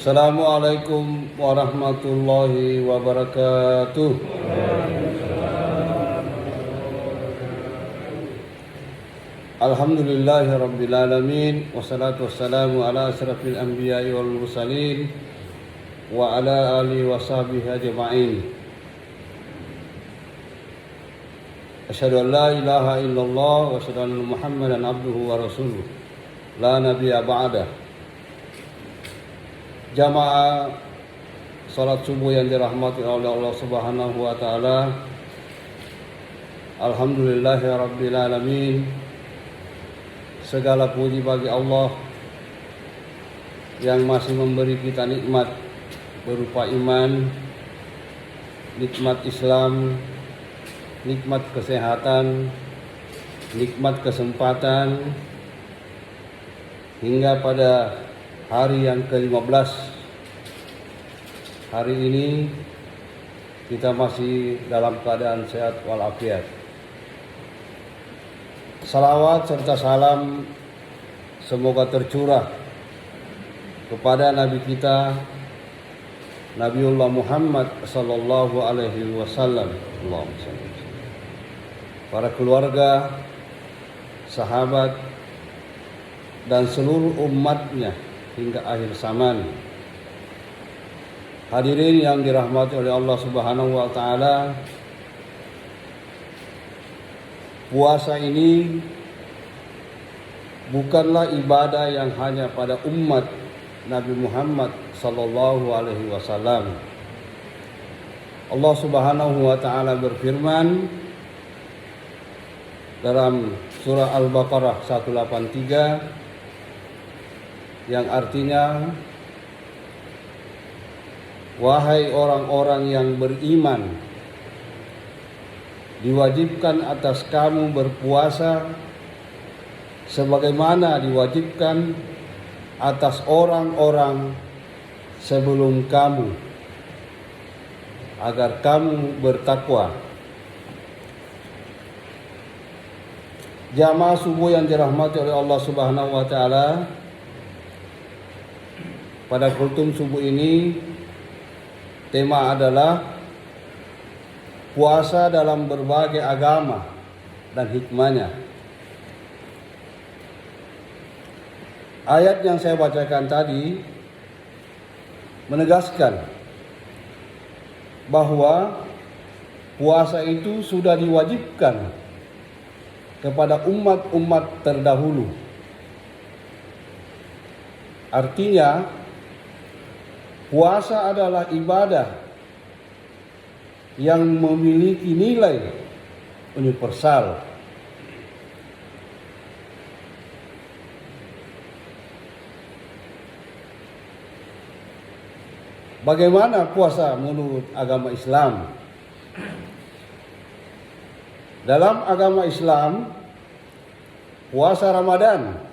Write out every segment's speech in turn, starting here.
Assalamualaikum warahmatullahi wabarakatuh. Alhamdulillahi rabbil alamin, wassalatu wassalamu ala asyrafil anbiya'i wal mursalin wa ala alihi wa sahbihi ajma'in. Asyhadu an la ilaha illallah wa asyhadu anna Muhammadan abduhu wa rasuluh. La nabiyya ba'dah. Jamaah salat subuh yang dirahmati oleh Allah Subhanahu wa taala. Alhamdulillahirabbil alamin. Segala puji bagi Allah yang masih memberi kita nikmat berupa iman, nikmat Islam, nikmat kesehatan, nikmat kesempatan, hingga pada hari yang ke-15 hari ini kita masih dalam keadaan sehat walafiat. Salawat serta salam semoga tercurah kepada Nabi kita Nabiullah Muhammad sallallahu alaihi wasallam, para keluarga, sahabat dan seluruh umatnya hingga akhir zaman. Hadirin yang dirahmati oleh Allah Subhanahu wa taala, puasa ini bukanlah ibadah yang hanya pada umat Nabi Muhammad sallallahu alaihi wasallam. Allah Subhanahu wa taala berfirman dalam surah Al-Baqarah 183 yang artinya, wahai orang-orang yang beriman, diwajibkan atas kamu berpuasa sebagaimana diwajibkan atas orang-orang sebelum kamu, agar kamu bertakwa. Jamaah subuh yang dirahmati oleh Allah Subhanahu wa taala, pada kultum subuh ini tema adalah puasa dalam berbagai agama dan hikmahnya. Ayat yang saya bacakan tadi menegaskan bahwa puasa itu sudah diwajibkan kepada umat-umat terdahulu. Artinya, puasa adalah ibadah yang memiliki nilai universal. Bagaimana puasa menurut agama Islam? Dalam agama Islam, puasa Ramadan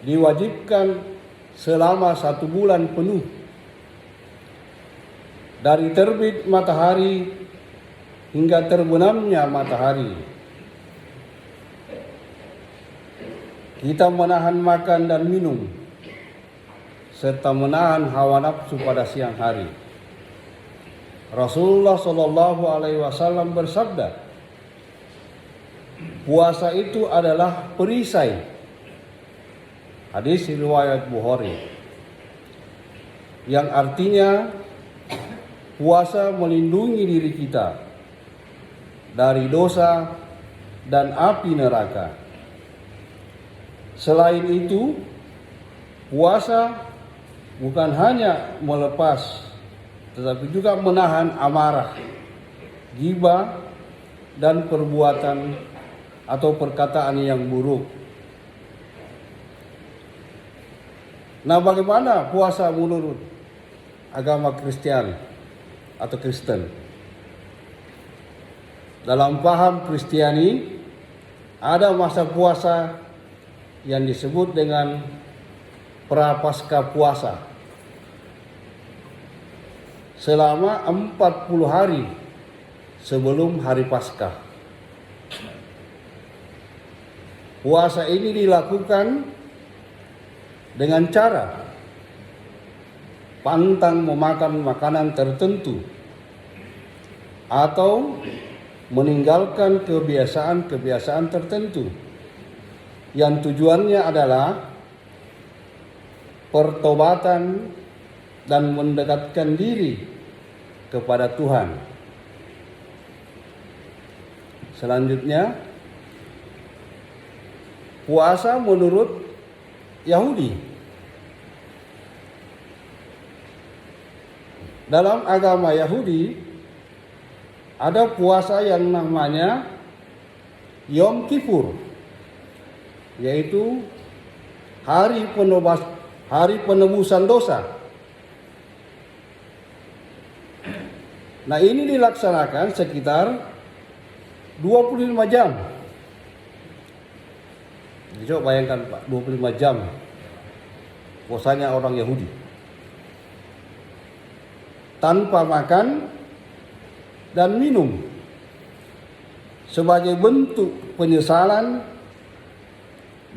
diwajibkan selama 1 bulan penuh, dari terbit matahari hingga terbenamnya matahari. Kita menahan makan dan minum serta menahan hawa nafsu pada siang hari. Rasulullah Shallallahu alaihi wasallam bersabda, puasa itu adalah perisai. Hadis riwayat Bukhari, yang artinya puasa melindungi diri kita dari dosa dan api neraka. Selain itu, puasa bukan hanya melepas, tetapi juga menahan amarah, ghibah, dan perbuatan atau perkataan yang buruk. Nah, bagaimana puasa menurut agama Kristen? Dalam paham Kristiani, ada masa puasa yang disebut dengan prapaskah puasa selama 40 hari sebelum hari Paskah. Puasa ini dilakukan dengan cara pantang memakan makanan tertentu atau meninggalkan kebiasaan-kebiasaan tertentu yang tujuannya adalah pertobatan dan mendekatkan diri kepada Tuhan. Selanjutnya, puasa menurut Yahudi. Dalam agama Yahudi ada puasa yang namanya Yom Kippur, yaitu hari penebusan dosa. Nah, ini dilaksanakan sekitar 25 jam. Jadi coba bayangkan Pak, 25 jam puasanya orang Yahudi. Tanpa makan dan minum. Sebagai bentuk penyesalan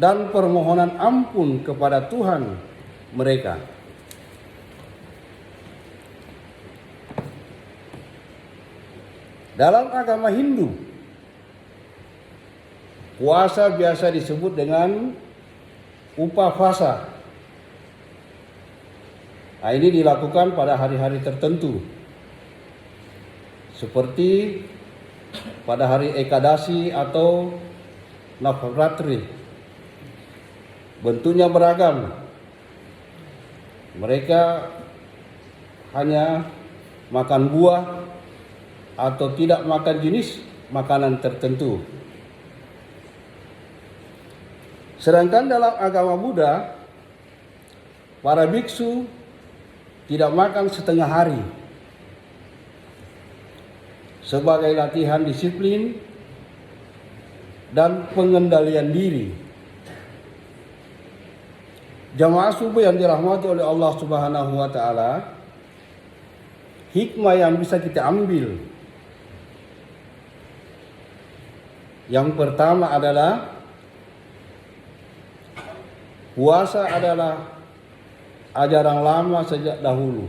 dan permohonan ampun kepada Tuhan mereka. Dalam agama Hindu, puasa biasa disebut dengan Upavasa. Nah, ini dilakukan pada hari-hari tertentu, seperti pada hari Ekadasi atau Navratri. Bentuknya beragam. Mereka hanya makan buah atau tidak makan jenis makanan tertentu. Sedangkan dalam agama Buddha, para biksu tidak makan setengah hari sebagai latihan disiplin dan pengendalian diri. Jamaah subuh yang dirahmati oleh Allah Subhanahu wa taala, hikmah yang bisa kita ambil yang pertama adalah puasa adalah ajaran lama sejak dahulu.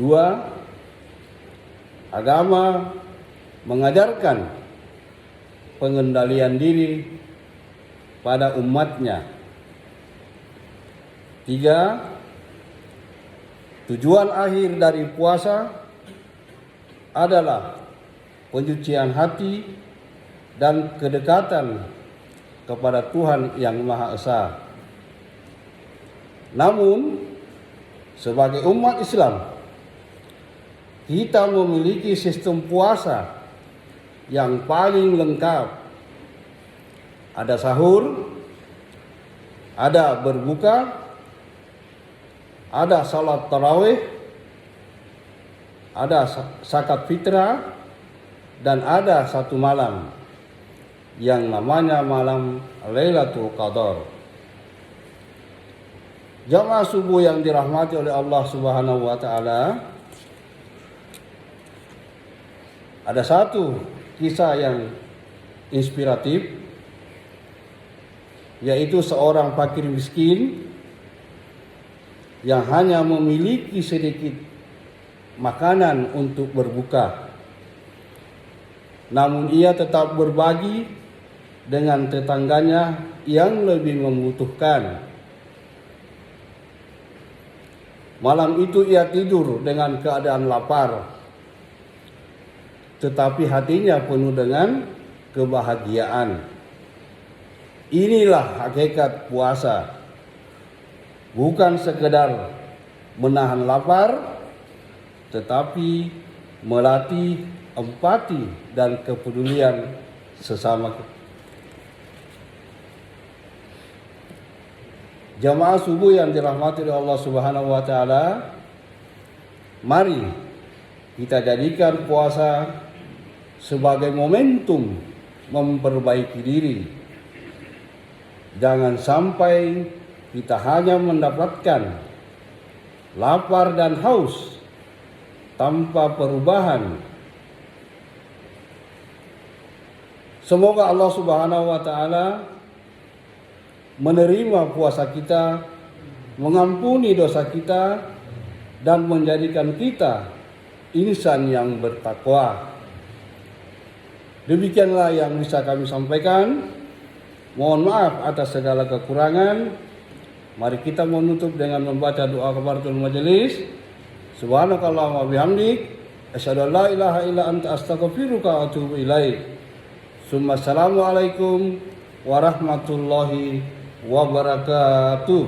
2. Agama mengajarkan pengendalian diri pada umatnya. 3. Tujuan akhir dari puasa adalah pencucian hati dan kedekatan kepada Tuhan yang Maha Esa. Namun, sebagai umat Islam, kita memiliki sistem puasa yang paling lengkap. Ada sahur, ada berbuka, ada salat tarawih, ada zakat fitrah, dan ada satu malam yang namanya malam Lailatul Qadar. Jamaah subuh yang dirahmati oleh Allah Subhanahu wa taala, ada satu kisah yang inspiratif, yaitu seorang fakir miskin yang hanya memiliki sedikit makanan untuk berbuka. Namun ia tetap berbagi dengan tetangganya yang lebih membutuhkan. Malam itu ia tidur dengan keadaan lapar, tetapi hatinya penuh dengan kebahagiaan. Inilah hakikat puasa. Bukan sekedar menahan lapar, tetapi melatih empati dan kepedulian sesama. Jamaah subuh yang dirahmati oleh Allah Subhanahu wa taala, mari kita jadikan puasa sebagai momentum memperbaiki diri. Jangan sampai kita hanya mendapatkan lapar dan haus tanpa perubahan. Semoga Allah Subhanahu wa taala menerima puasa kita mengampuni dosa kita, dan menjadikan kita insan yang bertakwa. Demikianlah yang bisa kami sampaikan. Mohon maaf atas segala kekurangan. Mari kita menutup dengan membaca doa kafaratul majelis. Subhanakallahumma bihamdik, asyhadu an la ilaha illa anta astaghfiruka wa atubu ilaik. Assalamualaikum warahmatullahi wabarakatuh.